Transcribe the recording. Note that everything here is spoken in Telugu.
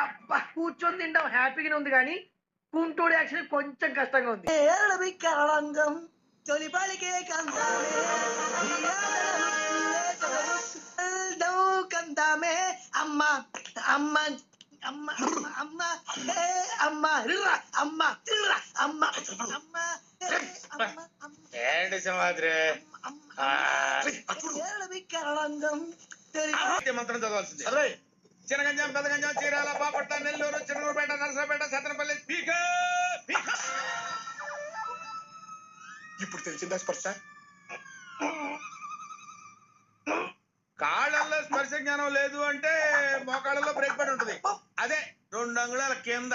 అబ్బా కూర్చొని తింటాం హ్యాపీగానే ఉంది కానీ కుంటోడు యాక్చువల్లీ కొంచెం కష్టంగా ఉంది. ఏడవికరంగం తొలిపలికే కందామే కందామే అమ్మ అమ్మ అమ్మ అమ్మ అమ్మ అమ్మ అమ్మ అమ్మ ఏంటి సింహాద్రి ఏడవికరంగం మంత్రం చదవాల్సింది. చినగంజం పెదగంజం చీరాల బాపట్ల నెల్లూరు చిన్నూరుపేట నరసరావుపేట సత్తనపల్లి ఇప్పుడు తెలిసిందా స్పర్శ? కాళ్ళల్లో స్పర్శ జ్ఞానం లేదు అంటే మోకాళ్ళలో బ్రేక్ పడి ఉంటది. అదే 2 అంగుళాల కింద.